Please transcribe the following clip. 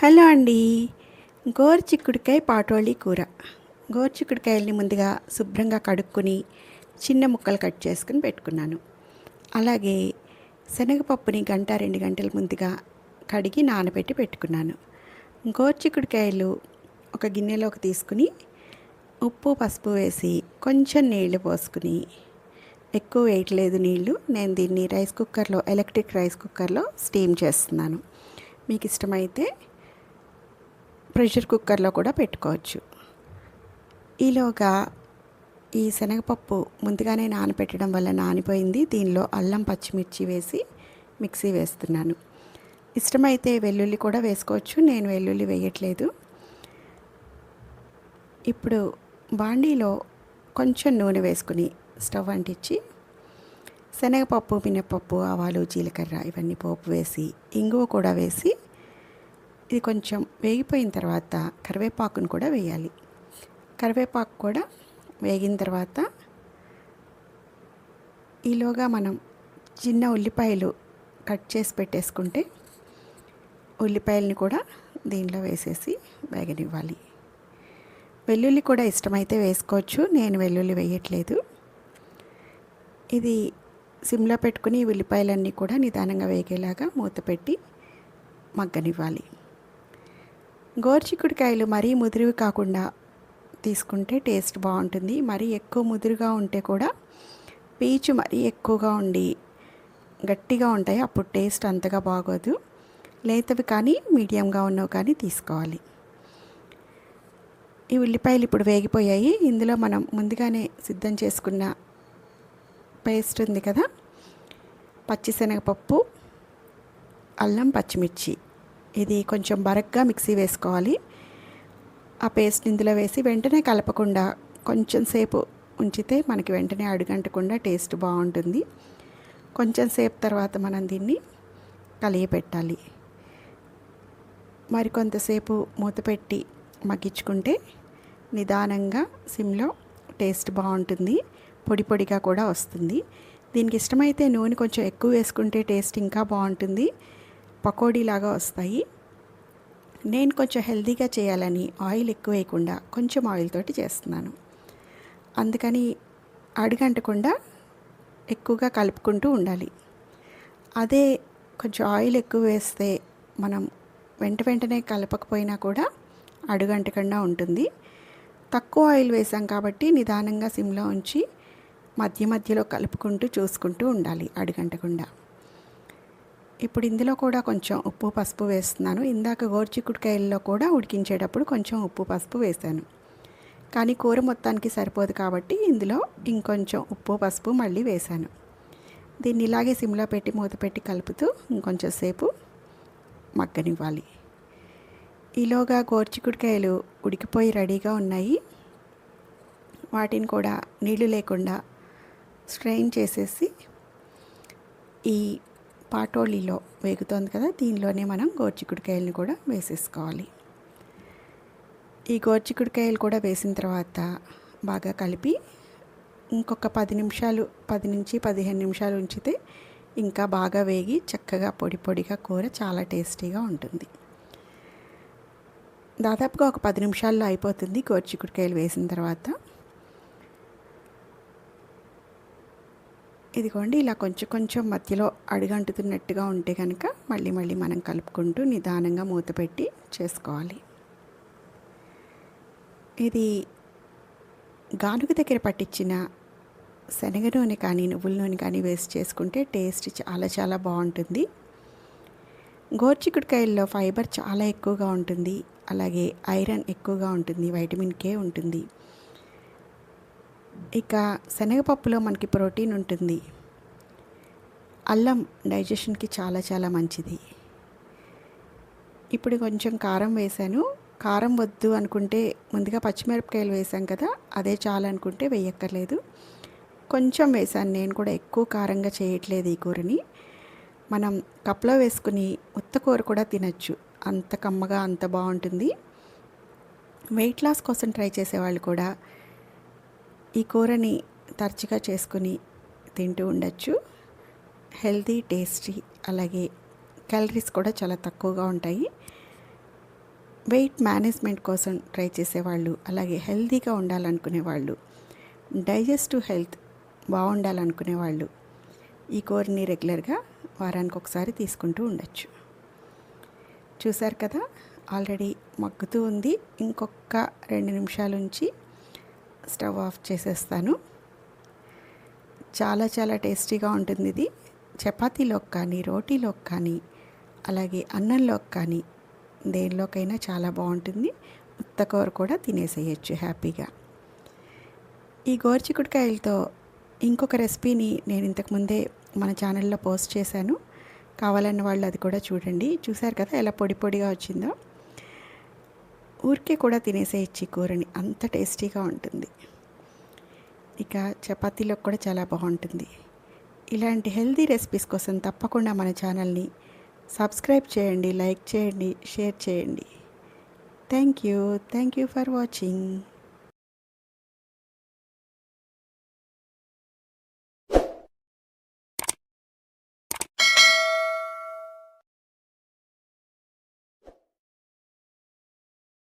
Hello అండి. గోరుచిక్కుడుకాయ పాటోళీ కూర. గోరుచిక్కుడుకాయల్ని ముందుగా శుభ్రంగా కడుక్కొని చిన్న ముక్కలు కట్ చేసుకుని పెట్టుకున్నాను. అలాగే శనగపప్పుని గంట 2 గంటల ముందుగా కడిగి నానబెట్టి పెట్టుకున్నాను. గోరుచిక్కుడుకాయలు ఒక గిన్నెలోకి తీసుకుని ఉప్పు పసుపు వేసి కొంచెం నీళ్లు పోసుకుని, ఎక్కువ వేయట్లేదు నీళ్లు, నేను దీన్ని ఎలక్ట్రిక్ రైస్ కుక్కర్లో స్టీమ్ చేస్తున్నాను. మీకు ఇష్టమైతే ప్రెషర్ కుక్కర్లో కూడా పెట్టుకోవచ్చు. ఈలోగా ఈ శనగపప్పు ముందుగానే నానబెట్టడం వల్ల నానిపోయింది. దీనిలో అల్లం పచ్చిమిర్చి వేసి మిక్సీ వేస్తున్నాను. ఇష్టమైతే వెల్లుల్లి కూడా వేసుకోవచ్చు, నేను వెల్లుల్లి వేయట్లేదు. ఇప్పుడు బాండీలో కొంచెం నూనె వేసుకుని స్టవ్ అంటించి శనగపప్పు, మినపప్పు, ఆవాలు, జీలకర్ర ఇవన్నీ పోపు వేసి ఇంగువ కూడా వేసి ఇది కొంచెం వేగిపోయిన తర్వాత కరివేపాకును కూడా వేయాలి. కరివేపాకు కూడా వేగిన తర్వాత ఈలోగా మనం చిన్న ఉల్లిపాయలు కట్ చేసి పెట్టేసుకుంటే ఉల్లిపాయలని కూడా దీనిలో వేసేసి వేగనివ్వాలి. వెల్లుల్లి కూడా ఇష్టమైతే వేసుకోవచ్చు, నేను వెల్లుల్లి వేయట్లేదు. ఇది సిమ్లో పెట్టుకుని ఉల్లిపాయలన్నీ కూడా నిదానంగా వేగేలాగా మూత పెట్టి మగ్గనివ్వాలి. గోరుచిక్కుడుకాయలు మరీ ముదురువి కాకుండా తీసుకుంటే టేస్ట్ బాగుంటుంది. మరీ ఎక్కువ ముదురుగా ఉంటే కూడా పీచు మరీ ఎక్కువగా ఉండి గట్టిగా ఉంటాయి, అప్పుడు టేస్ట్ అంతగా బాగోదు. లేతవి కానీ మీడియంగా ఉన్నవి కానీ తీసుకోవాలి. ఈ ఉల్లిపాయలు ఇప్పుడు వేగిపోయాయి. ఇందులో మనం ముందుగానే సిద్ధం చేసుకున్న పేస్ట్ ఉంది కదా, పచ్చిశనగపప్పు, అల్లం, పచ్చిమిర్చి, ఇది కొంచెం బరగ్గా మిక్సీ వేసుకోవాలి. ఆ పేస్ట్ ఇందులో వేసి వెంటనే కలపకుండా కొంచెం సేపు ఉంచితే మనకి వెంటనే అడుగంటకుండా టేస్ట్ బాగుంటుంది. కొంచెం సేపు తర్వాత మనం దీన్ని కలియపెట్టాలి. మరి కొంతసేపు మూత పెట్టి మగ్గించుకుంటే నిదానంగా సిమ్లో టేస్ట్ బాగుంటుంది, పొడి పొడిగా కూడా వస్తుంది. దీనికి ఇష్టమైతే నూనె కొంచెం ఎక్కువ వేసుకుంటే టేస్ట్ ఇంకా బాగుంటుంది, పకోడీలాగా వస్తాయి. నేను కొంచెం హెల్తీగా చేయాలని ఆయిల్ ఎక్కువ వేయకుండా కొంచెం ఆయిల్ తోటి చేస్తున్నాను. అందుకని అడుగంటకుండా ఎక్కువగా కలుపుకుంటూ ఉండాలి. అదే కొంచెం ఆయిల్ ఎక్కువ వేస్తే మనం వెంటనే కలపకపోయినా కూడా అడుగంటకుండా ఉంటుంది. తక్కువ ఆయిల్ వేసాం కాబట్టి నిదానంగా సిమ్లో ఉంచి మధ్యలో కలుపుకుంటూ చూసుకుంటూ ఉండాలి అడుగంటకుండా. ఇప్పుడు ఇందులో కూడా కొంచెం ఉప్పు పసుపు వేస్తున్నాను. ఇందాక గోరుచిక్కుడుకాయల్లో కూడా ఉడికించేటప్పుడు కొంచెం ఉప్పు పసుపు వేసాను, కానీ కూర మొత్తానికి సరిపోదు కాబట్టి ఇందులో ఇంకొంచెం ఉప్పు పసుపు మళ్ళీ వేశాను. దీన్ని ఇలాగే సిమ్లో పెట్టి మూత పెట్టి కలుపుతూ ఇంకొంచెం సేపు మగ్గనివ్వాలి. ఈలోగా గోరుచిక్కుడుకాయలు ఉడికిపోయి రెడీగా ఉన్నాయి. వాటిని కూడా నీళ్లు లేకుండా స్ట్రెయిన్ చేసేసి ఈ పాటోళీలో వేగుతోంది కదా, దీనిలోనే మనం గోరుచిక్కుడుకాయలను కూడా వేసేసుకోవాలి. ఈ గోరుచిక్కుడుకాయలు కూడా వేసిన తర్వాత బాగా కలిపి ఇంకొక 10 నుంచి 15 నిమిషాలు ఉంచితే ఇంకా బాగా వేగి చక్కగా పొడి పొడిగా కూర చాలా టేస్టీగా ఉంటుంది. దాదాపుగా ఒక 10 నిమిషాల్లో అయిపోతుంది గోరుచిక్కుడుకాయలు వేసిన తర్వాత. ఇదిగోండి, ఇలా కొంచెం మధ్యలో అడుగంటుతున్నట్టుగా ఉంటే కనుక మళ్ళీ మనం కలుపుకుంటూ నిదానంగా మూత పెట్టి చేసుకోవాలి. ఇది గానుగ దగ్గర పట్టించిన శనగ నూనె కానీ నువ్వుల నూనె కానీ వేసి చేసుకుంటే టేస్ట్ చాలా బాగుంటుంది. గోరుచిక్కుడుకాయల్లో ఫైబర్ చాలా ఎక్కువగా ఉంటుంది, అలాగే ఐరన్ ఎక్కువగా ఉంటుంది, వైటమిన్ కే ఉంటుంది. ఇక శనగపప్పులో మనకి ప్రోటీన్ ఉంటుంది. అల్లం డైజెషన్కి చాలా మంచిది. ఇప్పుడు కొంచెం కారం వేసాను. కారం వద్దు అనుకుంటే ముందుగా పచ్చిమిరపకాయలు వేసాం కదా, అదే చాలనుకుంటే వేయక్కర్లేదు. కొంచెం వేసాను, నేను కూడా ఎక్కువ కారంగా చేయట్లేదు ఈ కూరని. మనం కప్లో వేసుకుని ఉత్త కూర కూడా తినచ్చు, అంత కమ్మగా అంత బాగుంటుంది. వెయిట్ లాస్ కోసం ట్రై చేసేవాళ్ళు కూడా ఈ కూరని తరచుగా చేసుకుని తింటూ ఉండొచ్చు. హెల్తీ, టేస్టీ, అలాగే క్యాలరీస్ కూడా చాలా తక్కువగా ఉంటాయి. వెయిట్ మేనేజ్మెంట్ కోసం ట్రై చేసేవాళ్ళు, అలాగే హెల్తీగా ఉండాలనుకునే వాళ్ళు, డైజెస్టివ్ హెల్త్ బాగుండాలనుకునే వాళ్ళు ఈ కూరని రెగ్యులర్గా వారానికి ఒకసారి తీసుకుంటూ ఉండొచ్చు. చూసారు కదా, ఆల్రెడీ మగ్గుతూ ఉంది. ఇంకొక 2 నిమిషాల నుంచి స్టవ్ ఆఫ్ చేసేస్తాను. చాలా చాలా టేస్టీగా ఉంటుంది ఇది. చపాతీలోకి కానీ, రోటీలోకి కానీ, అలాగే అన్నంలోకి కానీ, దేనిలోకైనా చాలా బాగుంటుంది. ఉత్త కూర కూడా తినేసేయచ్చు హ్యాపీగా. ఈ గోరుచిక్కుడుకాయలతో ఇంకొక రెసిపీని నేను ఇంతకుముందే మన ఛానల్లో పోస్ట్ చేశాను. కావాలన్న వాళ్ళు అది కూడా చూడండి. చూశారు కదా ఎలా పొడి పొడిగా వచ్చిందో. ఊరికే కూడా తినేసేయచ్చు ఈ కూరని, అంత టేస్టీగా ఉంటుంది. ఇక చపాతీలోకి కూడా చాలా బాగుంటుంది. ఇలాంటి హెల్తీ రెసిపీస్ కోసం తప్పకుండా మన ఛానల్ని సబ్స్క్రైబ్ చేయండి, లైక్ చేయండి, షేర్ చేయండి. Thank you for watching.